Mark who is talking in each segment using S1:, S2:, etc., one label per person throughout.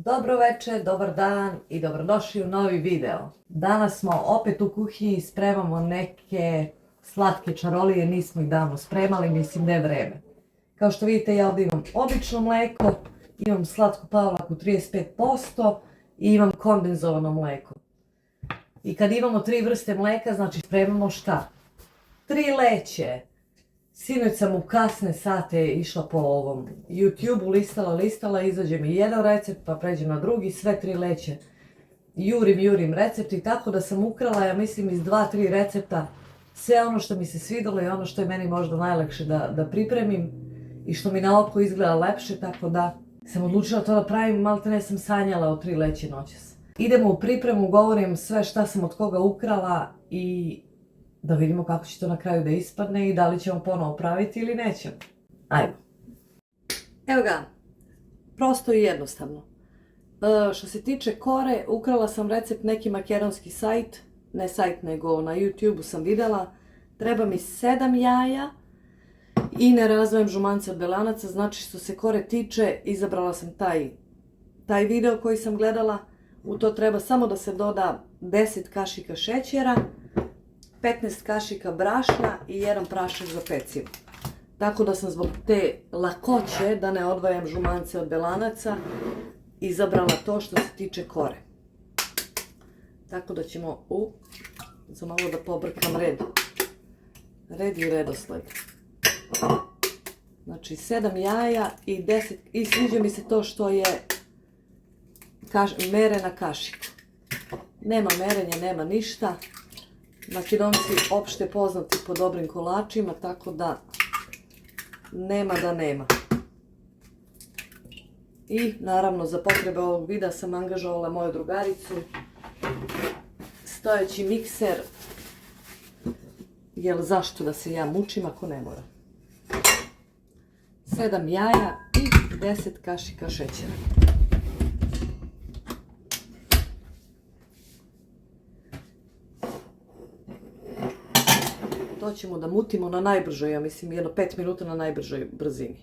S1: Dobro večer, dobar dan i dobrodošli u novi video. Danas smo opet u kuhinji i spremamo neke slatke čarolije, nismo ih davno spremali, mislim da je vreme. Kao što vidite, ja ovdje imam obično mlijeko, imam slatku pavlaku 35% i imam kondenzovano mlijeko. I kad imamo 3 vrste mlijeka, znači spremamo šta? 3 leće. Sinoć sam u kasne sate išla po ovom YouTube-u, listala, izađe mi jedan recept, pa pređem na drugi, sve 3 leće. Jurim recepti, tako da sam ukrala, ja mislim, iz 2-3 recepta sve ono što mi se svidjelo i ono što je meni možda najlakše da pripremim i što mi na oko izgleda lepše, tako da sam odlučila to da pravim, malte ne sam sanjala o 3 leće noćas. Idemo u pripremu, govorim sve šta sam od koga ukrala i da vidimo kako će to na kraju da ispadne i da li ćemo ponovo praviti ili nećemo. Ajmo. Evo ga, prosto i jednostavno. Što se tiče kore, ukrala sam recept neki makedonski sajt, ne sajt nego na YouTube-u sam vidjela. Treba mi 7 jaja i ne razdvajam žumance od belanaca, znači što se kore tiče, izabrala sam taj video koji sam gledala. U to treba samo da se doda 10 kašika šećera, 15 kašika brašna i 1 prašak za pecivo. Tako da sam zbog te lakoće da ne odvajam žumance od belanaca izabrala to što se tiče kore. Tako da ćemo za malo da pobrkam red i redosled. Znači 7 jaja i 10, i sviđa mi se to što je mere na kašiku. Nema merenja, nema ništa. Makedonci opšte poznati po dobrim kolačima, tako da nema da nema. I naravno za potrebe ovog videa sam angažovala moju drugaricu. Stojeći mikser, jer zašto da se ja mučim ako ne mora. 7 jaja i 10 kašika šećera. To ćemo da mutimo na najbržoj, ja mislim jedno 5 minuta na najbržoj brzini.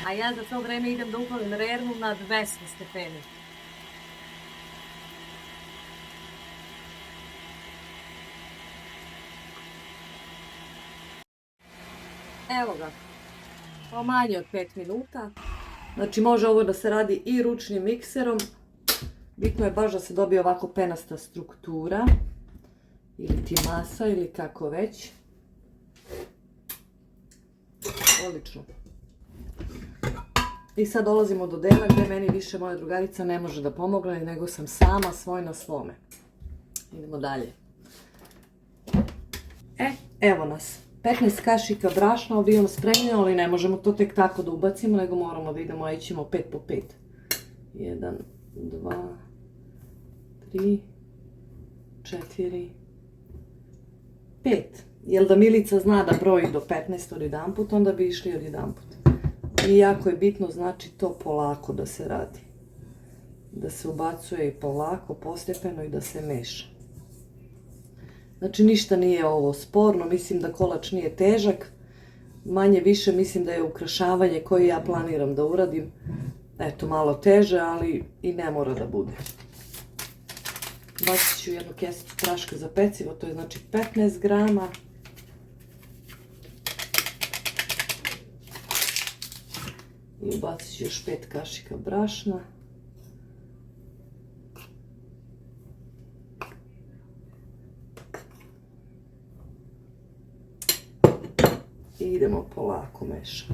S1: A ja za to vreme idem da upalim rernu na 200 stepeni. Evo ga, po manje od 5 minuta. Znači može ovo da se radi i ručnim mikserom. Bitno je baš da se dobije ovako penasta struktura, ili ti masa, ili kako već. Odlično. I sad dolazimo do dela gdje meni više moja drugarica ne može da pomogne, nego sam sama svoj na svome. Idemo dalje. Evo nas. 15 kašika brašna, ovdje imam spremljeno, ali ne možemo to tek tako da ubacimo, nego moramo da idemo, a ićemo 5 po 5. 1, 2, 3, 4, 5. Jel da Milica zna da broji do 15 od jedan put, onda bi išli od jedan put. I jako je bitno, znači, to polako da se radi. Da se ubacuje i polako, postepeno i da se meša. Znači ništa nije ovo sporno, mislim da kolač nije težak. Manje više mislim da je ukrašavanje koje ja planiram da uradim. Eto, malo teže, ali i ne mora da bude. Bacit ću jednu kesicu praška za pecivo, to je znači 15 grama. I ubacit ću još 5 kašika brašna. I idemo polako mešati.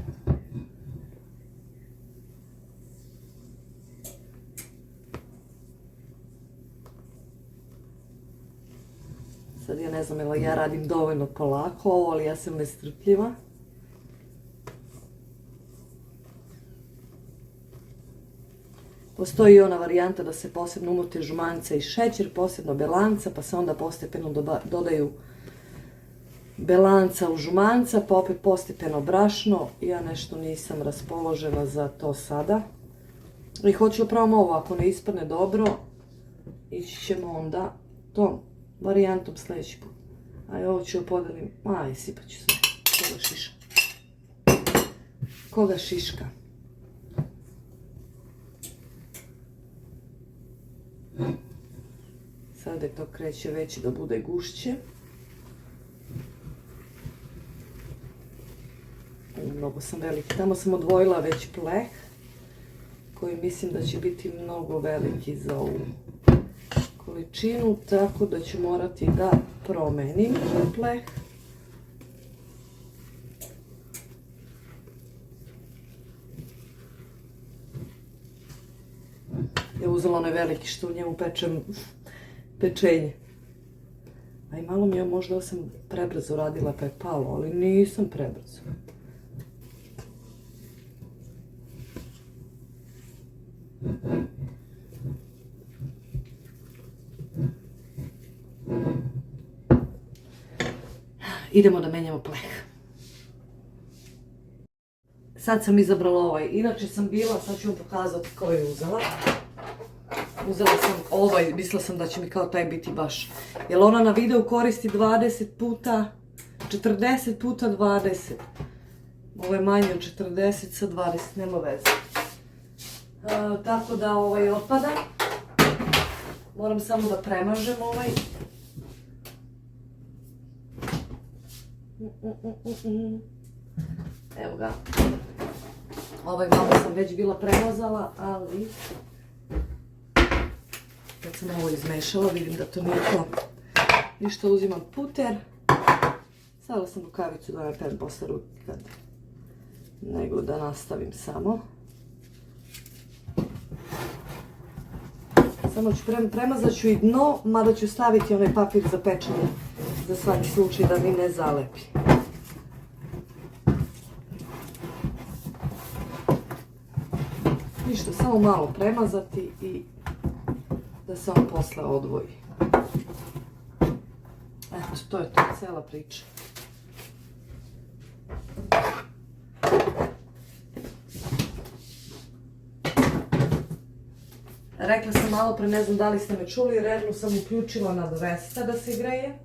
S1: Sad ja ne znam jel ja radim dovoljno polako ovo, ali ja sam nestrpljiva. Postoji i ona varijanta da se posebno umute žumance i šećer, posebno belanca, pa se onda postepeno dodaju belanca u žumanca, pa opet postepeno brašno. Ja nešto nisam raspoložena za to sada. I hoću da probam ovo, ako ne ispadne dobro, ići ćemo onda tom varijantom sljedeći put. Aj, ovo ću podelim, aj, sipat ću sve, to da šiša. koga šiška. Sada to kreće već da bude gušće. Mnogo sam veliki. Tamo sam odvojila već pleh koji mislim da će biti mnogo veliki za ovu količinu, tako da ću morati da promenim pleh. Ja uzela onaj veliki što u njemu pečem pečenje. A i malo mi je možda sam prebrzo radila pa je palo, ali nisam prebrzo. Idemo da menjamo pleh. Sad sam izabrala ovaj, inače sam bila, sad ću vam pokazati koji je uzela. Uzela sam ovaj, mislila sam da će mi kao taj biti baš. Jer ona na videu koristi 20 puta, 40 puta 20. Ovo je manje od 40 sa 20, nema veze. Tako da ovaj otpada. Moram samo da premažem ovaj. Evo ga. Ovaj malo sam već bila premazala, ali kad sam ovo izmešala vidim da to nije to. Ništa, uzimam puter. Stavila sam rukavicu da ne perem posle ruke kad nego da nastavim samo. Samo ću premazat ću i dno, mada ću staviti onaj papir za pečenje za svaki slučaj da mi ne zalepi. Ništa, samo malo premazati i da se on posle odvoji. Eto, to je to, cijela priča. Rekla sam malo pre, ne znam da li ste me čuli, rednu sam uključila na 200 da se greje.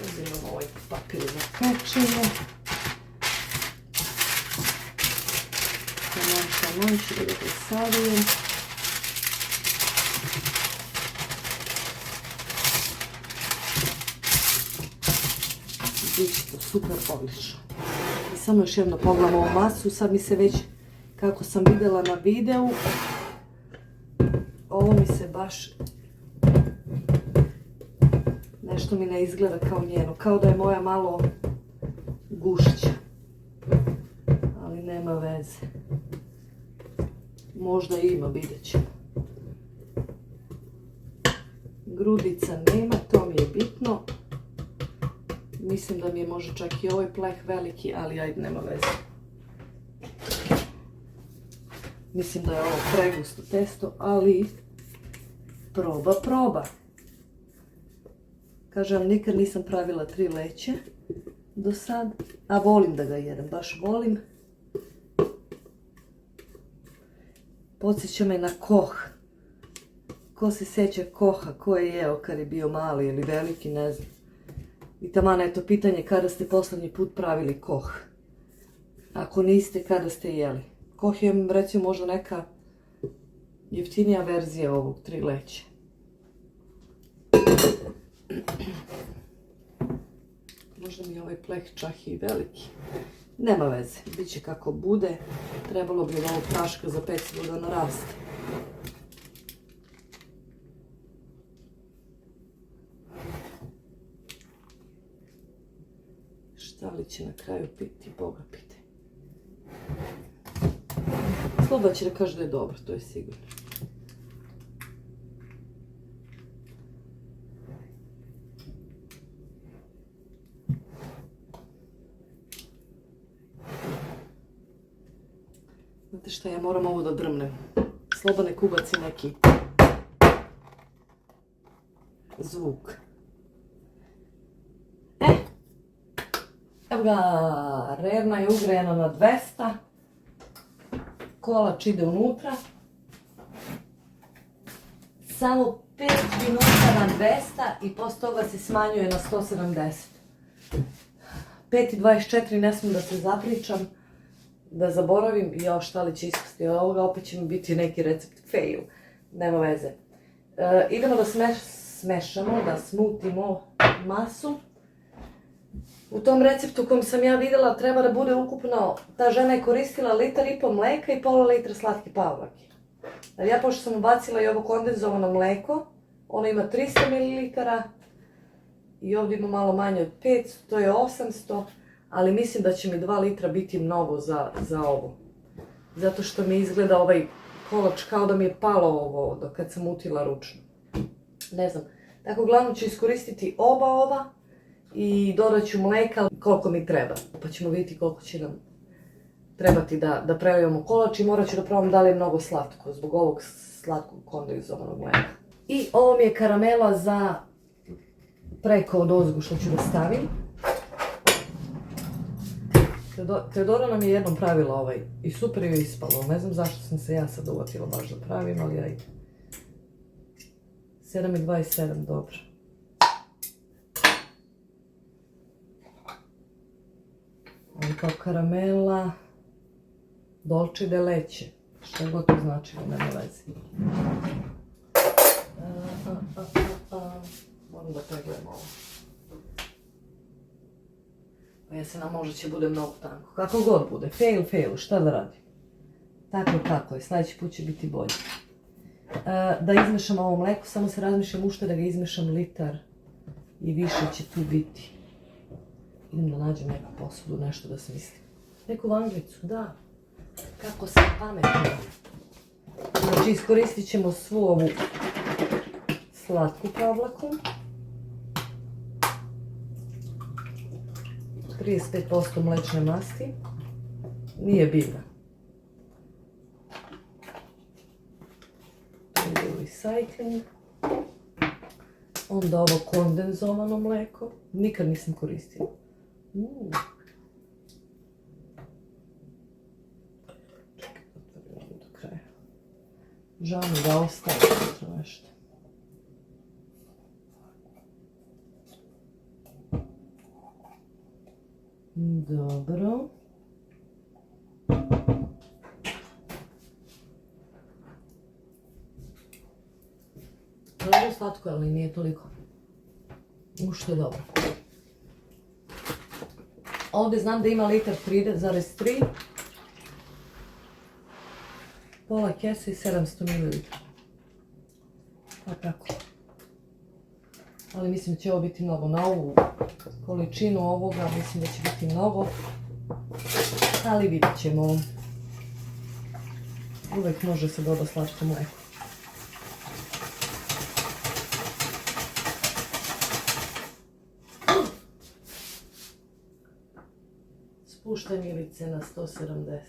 S1: Uzimam ovaj papir za pečenje. Taman ću da ga presadujem. Biće to super odlično. I samo još jedno pogledam ovu masu, sad mi se već, kako sam vidjela na videu, ovo mi se baš, nešto mi ne izgleda kao njeno, kao da je moja malo gušća, ali nema veze. Možda ima, vidjet ćemo. Grudica nema, to mi je bitno. Mislim da mi je možda čak i ovaj pleh veliki, ali ajde, nema veze. Mislim da je ovo pregusto testo, ali proba. Kažem, nikad nisam pravila 3 leće do sad, a volim da ga jedem, baš volim. Podsjeća me na koh. Ko se sjeća koha, ko je jeo kad je bio mali ili veliki, ne znam. I taman je to pitanje kada ste poslednji put pravili koh. Ako niste, kada ste jeli. Koh je, recimo, možda neka jeftinija verzija ovog 3 leće. Možda mi je ovaj pleh čak i veliki. Nema veze, bit će kako bude. Trebalo bi ovog praška za pecivo da naraste. Šta li će na kraju piti, Boga pite. Sloba će da kaže da je dobro, to je sigurno. Znate šta, ja moram ovo da drmnem. Sloba nek ubaci neki zvuk. Evo ga, rerna je ugrejena na 200. Kolač ide unutra. Samo 5 minuta na 200 i posle toga se smanjuje na 170. 5:24, ne smijem da se zapričam, da zaboravim, šta li će ispasti od ovoga, opet će mi biti neki recept fail, nema veze. Idemo da smešamo, da smutimo masu. U tom receptu kojem sam ja vidjela treba da bude ukupno, ta žena je koristila 1,5 litara mleka i pola litra slatke pavlake. Ja pošto sam ubacila i ovo kondenzovano mleko, ono ima 300 ml i ovdje ima malo manje od 500, to je 800, ali mislim da će mi 2 litra biti mnogo za ovo. Zato što mi izgleda ovaj kolač kao da mi je palo ovo dok kad sam utila ručno. Ne znam, tako uglavnom ću iskoristiti oba ova i dodat ću mleka koliko mi treba. Pa ćemo vidjeti koliko će nam trebati da prelijemo kolač i morat ću da probam da li je mnogo slatko zbog ovog slatkog kondenzovanog mleka. I ovo mi je karamela za preko odozgu što ću da stavim. Teodora nam je jednom pravila i super je ispalo. Ne znam zašto sam se ja sad uvatila baš da pravim, ali ajde. 7:27, dobro. Ovo kao karamela dolce de leche. Što god to znači, nema veze. Moram da pregledam ovo. Ja se nam možda će bude mnogo tanko. Kako god bude. Fail, šta da radim? Tako je. Sljedeći put će biti bolje. Da izmešam ovo mleko, samo se razmišljam u što da ga izmešam litar i više će tu biti. Idem da nađem neku posudu, nešto da smislim. Neku vanglicu, da. Kako sam pametna. Znači iskoristit ćemo svu ovu slatku pavlaku. 35% mlečne masti. Nije biljna. Recycling. Onda ovo kondenzovano mleko. Nikad nisam koristila. Čekaj, otvorim do kraja. Žao mi da ostaje nešto. Dobro. Dobro je slatko, ali nije toliko. Što je dobro. Ovdje znam da ima litar 3,3. Pola kese i 700 ml. Pa tako. Ali mislim da će ovo biti mnogo. Na ovu količinu ovoga mislim da će biti mnogo. Ali vidjet ćemo. Uvijek može se dodati slatko mleko. Spuštam ilice na 170.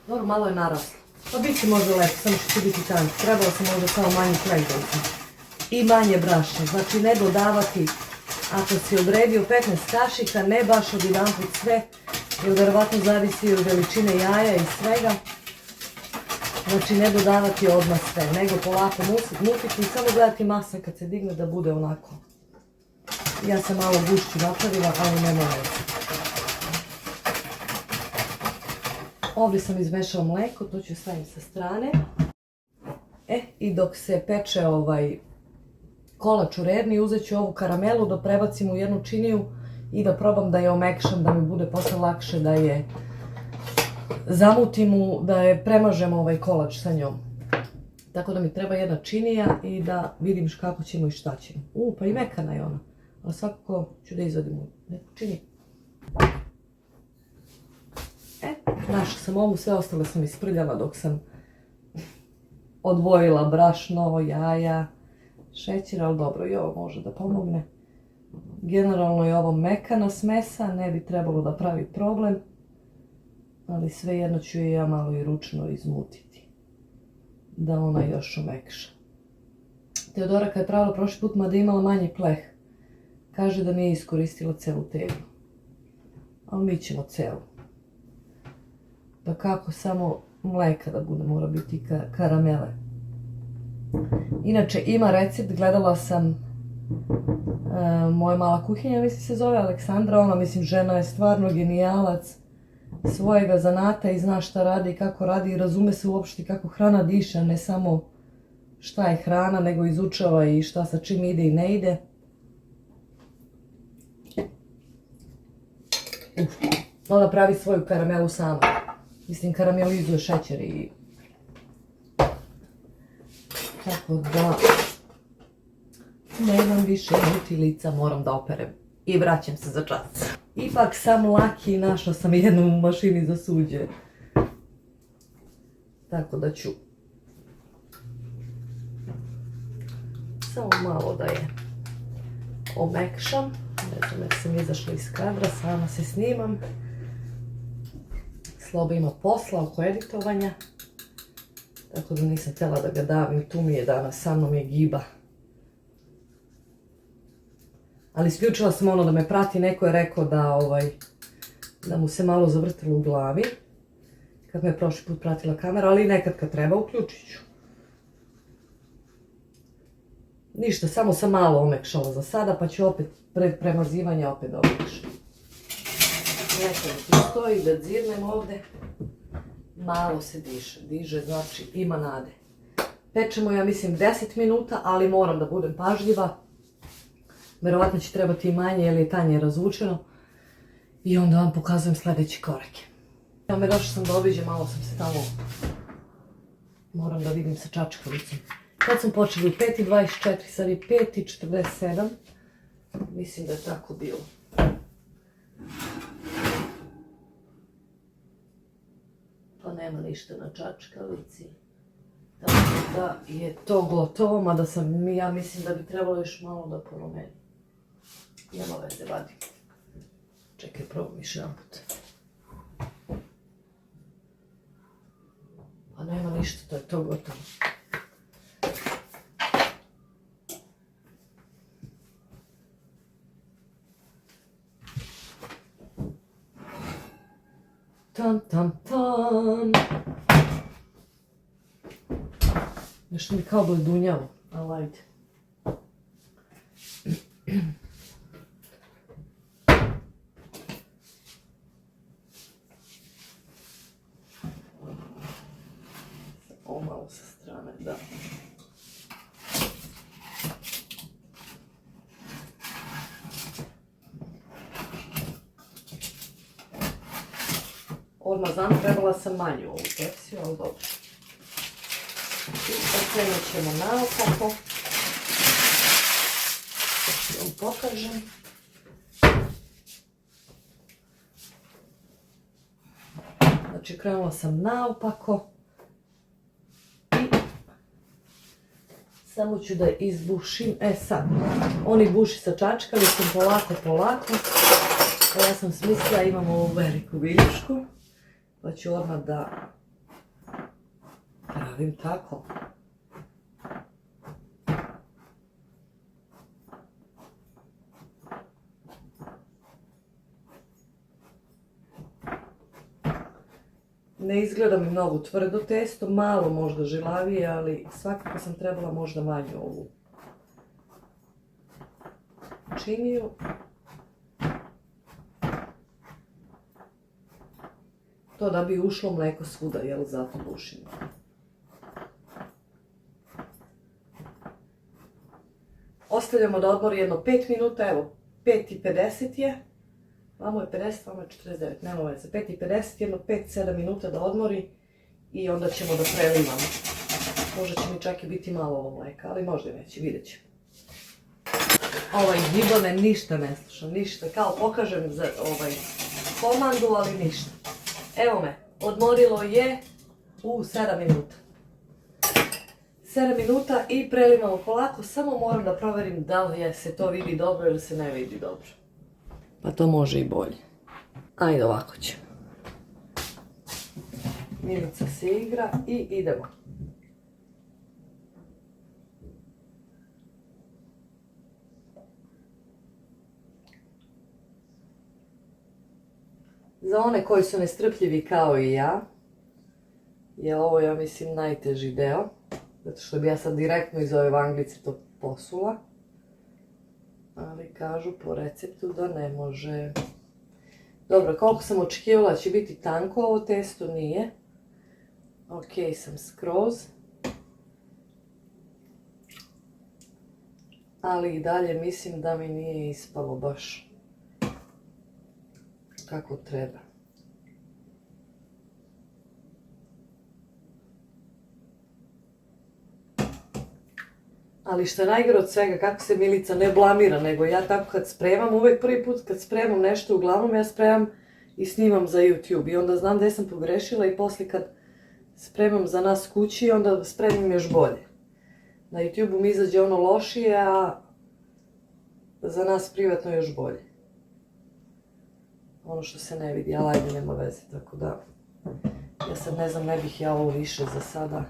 S1: Dobro, malo je naraslo. Pa bit će možda lepo, samo što će biti tanko. Trebalo sam možda samo manji kraj dodati. I manje brašna. Znači ne dodavati, ako si odredio 15 kašika, ne baš od jedanput sve, jer verovatno zavisi od veličine jaja i svega. Znači ne dodavati odmah sve, nego polako mutiti i samo gledati masa kad se digne da bude onako. Ja sam malo gušću napravila, ali nema veze. Ovdje sam izmešala mleko, to ću staviti sa strane. I dok se peče kolač u redni, uzet ću ovu karamelu da prebacim u jednu činiju i da probam da je omekšam, da mi bude posle lakše da je zamutim, da je premažem kolač sa njom. Tako da mi treba jedna činija i da vidim kako ćemo i šta ćemo. Pa i mekana je ona, ali svakako ću da izvadim u neku činiju. Našla sam ovu, sve ostale sam isprljala dok sam odvojila brašno, jaja, šećer, ali dobro, i ovo može da pomogne. Generalno je ovo mekana smesa, ne bi trebalo da pravi problem, ali svejedno ću je ja malo i ručno izmutiti, da ona još omekša. Teodora kad je pravila prošli put, mada je imala manji pleh, kaže da nije iskoristila celu teglu, ali mi ćemo celu. Da kako samo mleka da bude, mora biti karamele. Inače ima recept, gledala sam Moja mala kuhinja, mislim se zove Aleksandra, ona mislim žena je stvarno genijalac svojega zanata i zna šta radi i kako radi i razume se uopšte kako hrana diše, ne samo šta je hrana, nego izučava i šta sa čim ide i ne ide. Ona pravi svoju karamelu sama. Mislim, karamelizuje šećer i... Tako da... Nemam više utilica, moram da operem. I vraćam se za čas. Ipak sam laki, našla sam jednu u mašini za suđe. Tako da ću... Samo malo da je omekšam. Ne znam, jer sam izašla iz kadra, sama se snimam. Slobo ima posla oko editovanja. Tako da nisam htjela da ga davim, tu mi je danas, sa mnom je Giba. Ali isključila sam ono da me prati, neko je rekao da mu se malo zavrtilo u glavi. Kad me je prošli put pratila kamera, ali nekad kad treba uključit ću. Ništa, samo sam malo omekšala za sada, pa ću opet pred premazivanje opet da omekšam. Nekada tu stoji da dzirnem ovdje. Malo se diže, znači ima nade. Pečemo, ja mislim, 10 minuta, ali moram da budem pažljiva. Verovatno će trebati i manje, jer je tanje razvučeno. I onda vam pokazujem sljedeći korake. Evo me, došla sam da obiđem, malo sam se tamo... Moram da vidim sa čačkalicom. Kad smo počeli u 5:24, sad je 5:47. Mislim da je tako bilo. Pa nema ništa na čačkalici. Tako da je to gotovo, mada ja mislim da bi trebalo još malo da promenim. Nema veze, vadim. Čekaj, probam još jedan put. Pa nema ništa, to je to gotovo. Tan, tan, tan. Nešto mi kao bledunjavo, ali ajde. Ovo malo sa strane, da. Odmah znam, trebala sam manju ovu verziju, ali dobro. I okrenut ćemo naopako. Da vam pokažem. Znači, krenula sam naopako. I samo ću da izbušim. Sad, oni buši sa čačkalicom polako. Ja sam smislila, imam ovu veliku viljušku. Pa ću odmah da pravim tako. Ne izgleda mi mnogo tvrdo testo, malo možda žilavije, ali svakako sam trebala možda manju ovu činiju. To da bi ušlo mleko svuda, jel, zato bušim. Ostavljamo da odmori jedno 5 minuta, evo, 5:50 je. Vamo je 50, vamo je 49, nema veze. 5:50, jedno 5-7 minuta da odmori i onda ćemo da prelivamo. Možda će mi čak i biti malo ovo mleka, ali možda i neće, vidjet ćemo. Ovaj Giba me ništa ne sluša, ništa. Kao pokažem za komandu, ali ništa. Evo me, odmorilo je u 7 minuta. 7 minuta i prelivamo polako, samo moram da proverim da li se to vidi dobro ili se ne vidi dobro. Pa to može i bolje. Ajde, ovako ćemo. Minuta se igra i idemo. Za one koji su nestrpljivi kao i ja, je ovo, ja mislim, najteži deo. Zato što bi ja sad direktno iz ove vanglice to posula. Ali kažu po receptu da ne može. Dobro, koliko sam očekivala će biti tanko, ovo testo nije. Ok sam skroz. Ali i dalje mislim da mi nije ispalo baš kako treba. Ali što je najgore od svega, kako se Milica ne blamira, nego ja tako kad spremam, uvijek prvi put kad spremam nešto, uglavnom ja spremam i snimam za YouTube. I onda znam da sam pogrešila i poslije kad spremam za nas kući, onda spremim još bolje. Na YouTube-u mi izađe ono lošije, a za nas privatno još bolje. Ono što se ne vidi, ali ajde nema veze, tako da ja sad ne znam, ne bih ja ovo više za sada.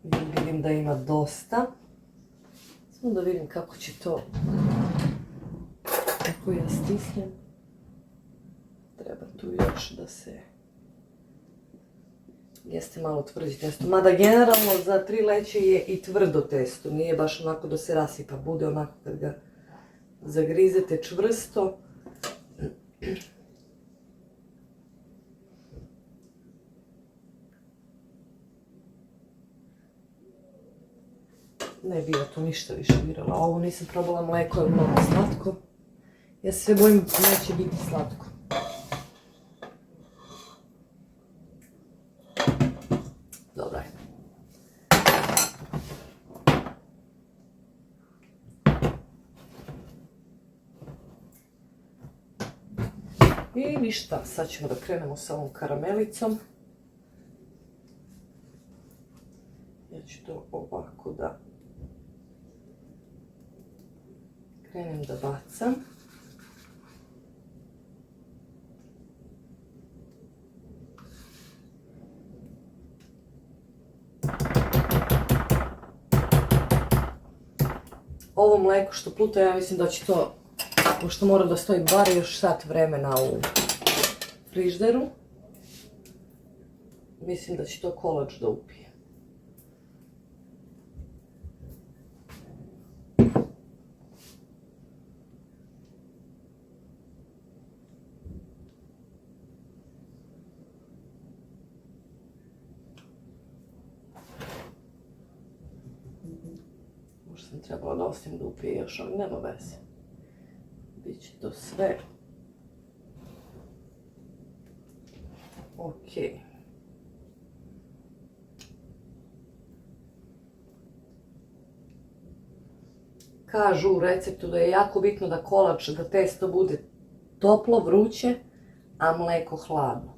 S1: Vidim da ima dosta. Samo da vidim kako će to, kako ja stisnem. Treba tu još da se, jeste malo tvrđi testo. Mada generalno za 3 leće je i tvrdo testo, nije baš onako da se rasipa, bude onako kad ga zagrizete čvrsto. Ne bi ja tu ništa više birala. Ovo nisam probala, mleko je mnogo slatko. Ja se sve bojim neće biti slatko. Dobro. I ništa, sad ćemo da krenemo sa ovom karamelicom. Ja ću to ovako da krenem da bacam. Ovo mleko što pluta, ja mislim da će to, pošto mora da stoji bar još sat vremena u frižderu, mislim da će to kolač da upije. Možda sam trebala da ostavim da upije još, ali nema veze. Biće to sve ok. Kažu u receptu da je jako bitno da kolač, da testo bude toplo, vruće, a mleko hladno.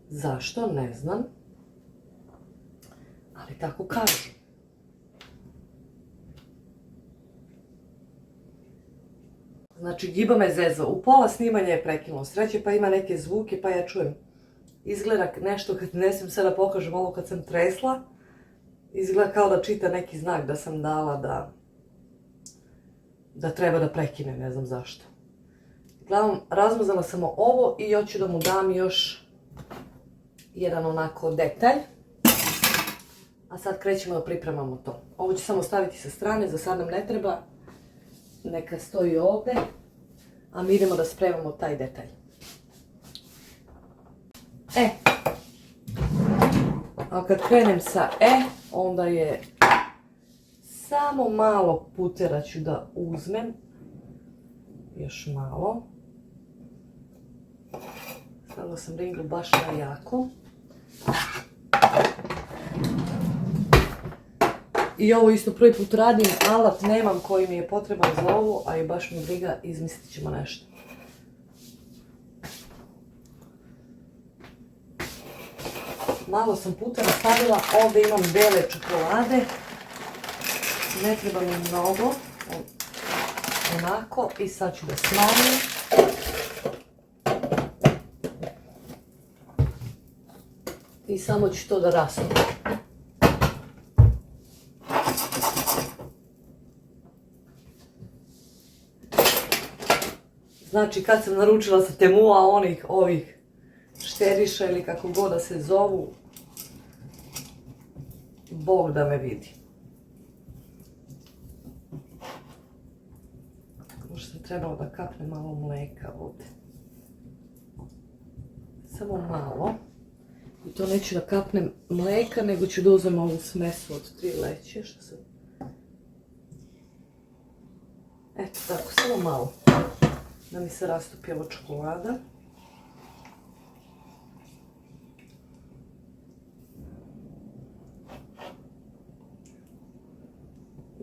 S1: Zašto? Ne znam. Ali tako kažu. Znači, Giba me zezao. U pola snimanja je prekinulo sreće, pa ima neke zvuke, pa ja čujem. Izgleda nešto, kad ne smijem sada pokažem ovo kad sam tresla, izgleda kao da čita neki znak da sam dala da treba da prekinem, ne znam zašto. Uglavnom, razmazala sam ovo i hoću da mu dam još jedan onako detalj. A sad krećemo da pripremamo to. Ovo ću samo staviti sa strane, za sad nam ne treba. Neka stoji ovdje, a mi idemo da spremamo taj detalj. A kad krenem sa onda je samo malo putera ću da uzmem. Još malo. Stavila sam ringlu baš na jako. I ovo isto prvi put radim, alat nemam koji mi je potreban za ovo, a i baš mi briga, izmislit ćemo nešto. Malo sam putera stavila, ovdje imam bele čokolade, ne treba mi mnogo, onako, i sad ću da smanjim. I samo ću to da rasujem. Znači kad sam naručila sa Temua ovih šteriša ili kako god da se zovu, Bog da me vidi. Možda sam trebala da kapne malo mleka ovdje. Samo malo. I to neću da kapnem mleka, nego ću da uzem ovu smesu od 3 leće. Eto tako, samo malo. Da mi se rastopi ovo čokolada.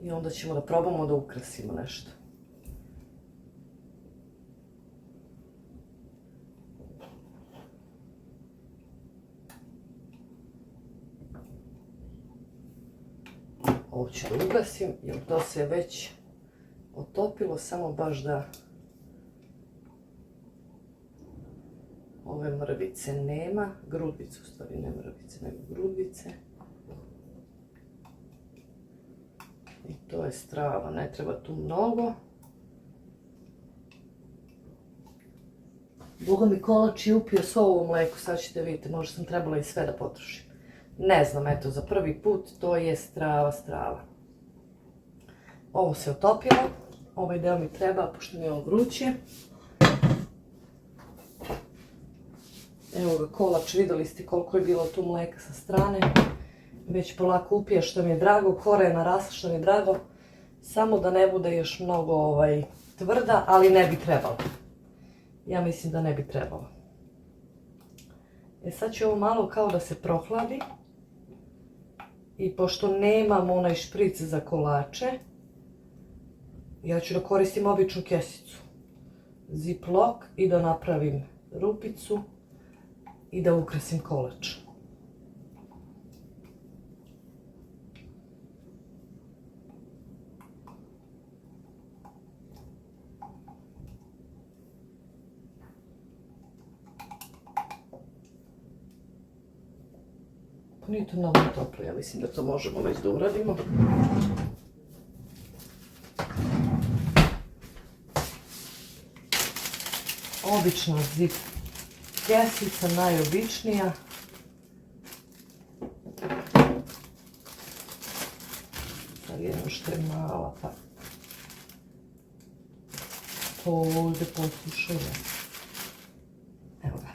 S1: I onda ćemo da probamo da ukrasimo nešto. Ovo ću da ugasim, jer to se već otopilo, samo baš da ove mrvice nema, grudvice u stvari, ne mrvice, nego grudvice. I to je strava, ne treba tu mnogo. Boga mi kolač je upio svo ovo mleko, sad ćete vidjeti, možda sam trebala i sve da potrošim. Ne znam, eto, za prvi put to je strava. Ovo se otopilo, ovaj deo mi treba, pošto mi je ovo vruće. Evo ga kolač, vidjeli ste koliko je bilo tu mleka sa strane. Već polako upija, što mi je drago, kora je narasla, što mi je drago. Samo da ne bude još mnogo tvrda, ali ne bi trebalo. Ja mislim da ne bi trebalo. Sad će ovo malo kao da se prohladi. I pošto nemam onaj špric za kolače, ja ću da koristim običnu kesicu. Ziplock i da napravim rupicu i da ukrasim kolač. Pa nije to mnogo toplo, ja mislim da to možemo već da uradimo. Obična zip kesica, najobičnija. Sad jedno što je mala, pa to ovdje poslušaju. Evo ga.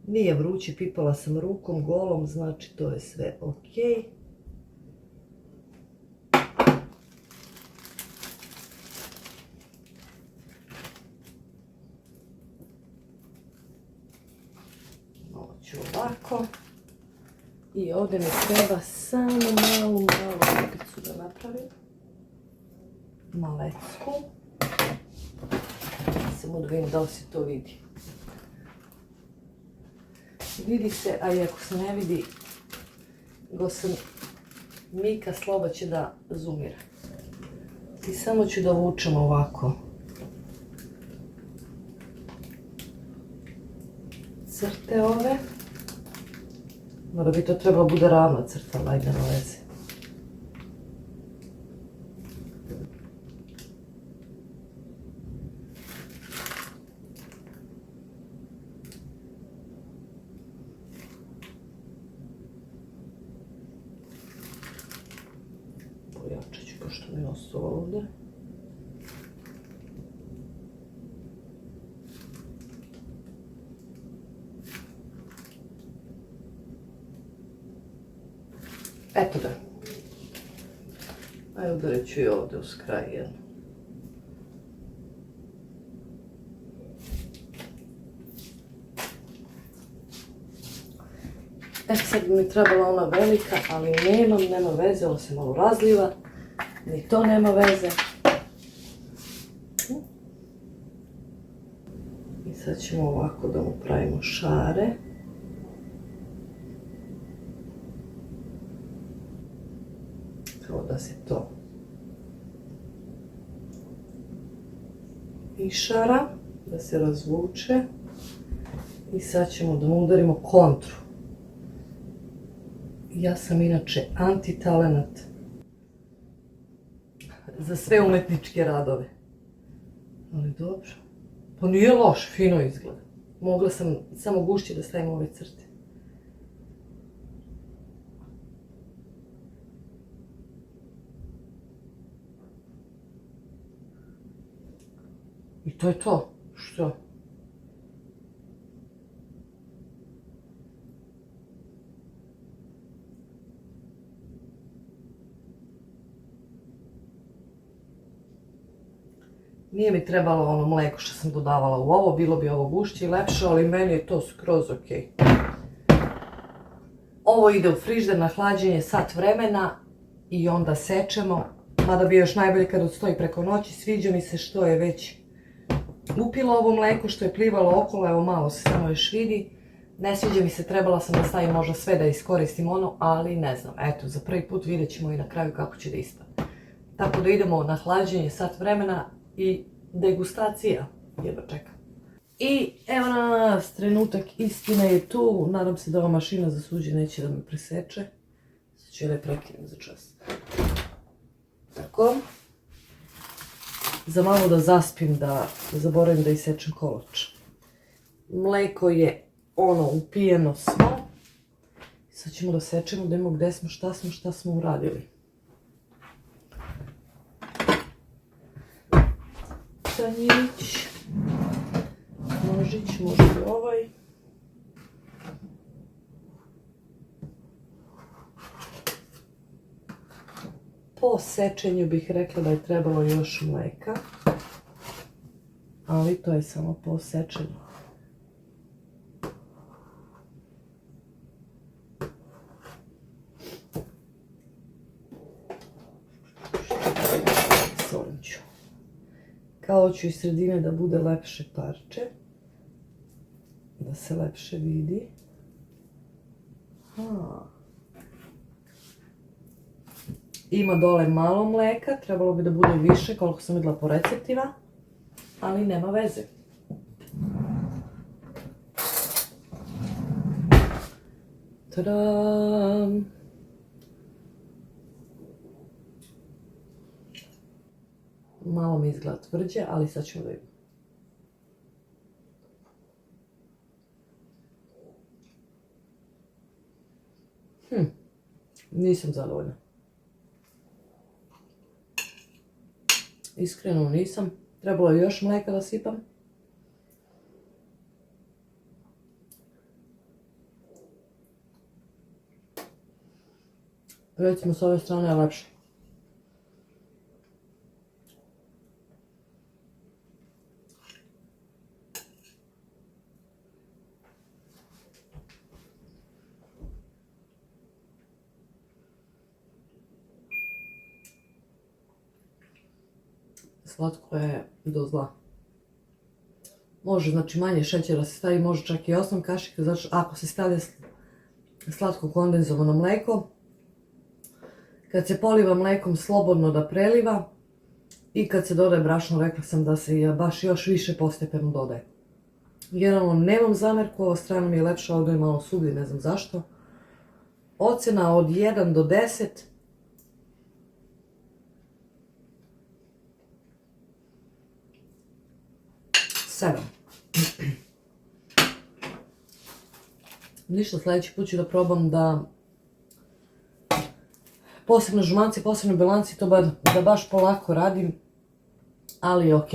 S1: Nije vruće, pipala sam rukom golom, znači to je sve ok. Ovo ću ovako. I ovdje mi treba samo malu rupicu da napravim. Malecku. Samo da vidim da li se to vidi. Vidi se, a i ako se ne vidi, go sam Mika Sloba će da zoomira. I samo ću da vučem ovako. Crte ove. Mora bi to trebalo bude ravna crta, ali ajde na veze. Pojačat ću pošto mi je ostalo ovdje. Eto ga. Ajde udarit ću i ovdje uz kraj jedno. Sad bi mi trebala ona velika, ali nema veze, ovo se malo razliva. Ni to nema veze. I sad ćemo ovako da mu pravimo šare. Kao da se to išara, da se razvuče. I sad ćemo da mu udarimo kontru. Ja sam inače antitalenat za sve umetničke radove. Ali dobro. Pa nije loš, fino izgleda. Mogla sam samo gušće da stavim ove crte. I to je to. Što? Nije mi trebalo ono mleko što sam dodavala u ovo, bilo bi ovo gušće i lepše, ali meni je to skroz ok. Ovo ide u frižider na hlađenje sat vremena i onda sečemo. Mada bi još najbolje kad odstoji preko noći, sviđa mi se što je već upilo ovo mleko, što je plivalo okolo, evo malo se samo još vidi. Ne sviđa mi se, trebala sam da stavim možda sve da iskoristim ono, ali ne znam, eto, za prvi put vidjet ćemo i na kraju kako će da ispadne. Tako da idemo na hlađenje sat vremena i degustacija, jedva čekam. I evo nas, trenutak istine je tu, nadam se da ova mašina za suđe neće da me preseče. Sad ću je prekinem za čas. Tako. Za malo da zaspim, da zaboravim da isečem kolač. Mleko je ono upijeno svo. Sad ćemo da sečemo da imamo gde smo, šta smo uradili. Tanjić, nožić, može i ovaj. Po sečenju bih rekla da je trebalo još mleka, ali to je samo po sečenju. Sonču. Kao ću iz sredine da bude lepše parče, da se lepše vidi. Ima dole malo mleka, trebalo bi da bude više koliko sam vidjela po receptima, ali nema veze. Tadam! Malo mi izgleda tvrđe, ali sad ćemo da vidimo. Nisam zadovoljna. Iskreno nisam. Trebalo je još mleka da sipam. Recimo s ove strane je lepše. Slatko je do zla. Može, znači manje šećera se stavi, može čak i 8 kašika, znači ako se stavlja slatko kondenzovano mleko, kad se poliva mlekom slobodno da preliva i kad se dodaje brašno, rekla sam da se baš još više postepeno dodaje. Generalno nemam zamerku, ova strana mi je lepša, ovdje je malo suglji, ne znam zašto. Ocena od 1 do 10. 7. Ništa, sljedeći put ću da probam da posebno žumanci, posebno bilanci, to da baš polako radim, ali ok.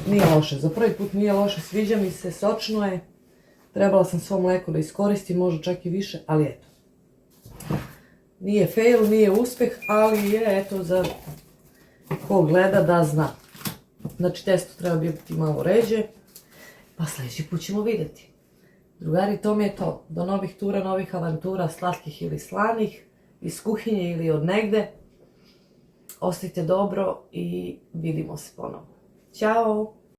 S1: Nije loše, za prvi put nije loše, sviđa mi se, sočno je. Trebala sam svo mleko da iskoristim, možda čak i više, ali eto. Nije fail, nije uspeh, ali je eto za ko gleda da zna. Znači testo treba biti malo ređe, pa sljedeći put ćemo vidjeti. Drugari, to mi je to. Do novih tura, novih avantura, slatkih ili slanih, iz kuhinje ili od negde. Ostajte dobro i vidimo se ponovo. Ćao!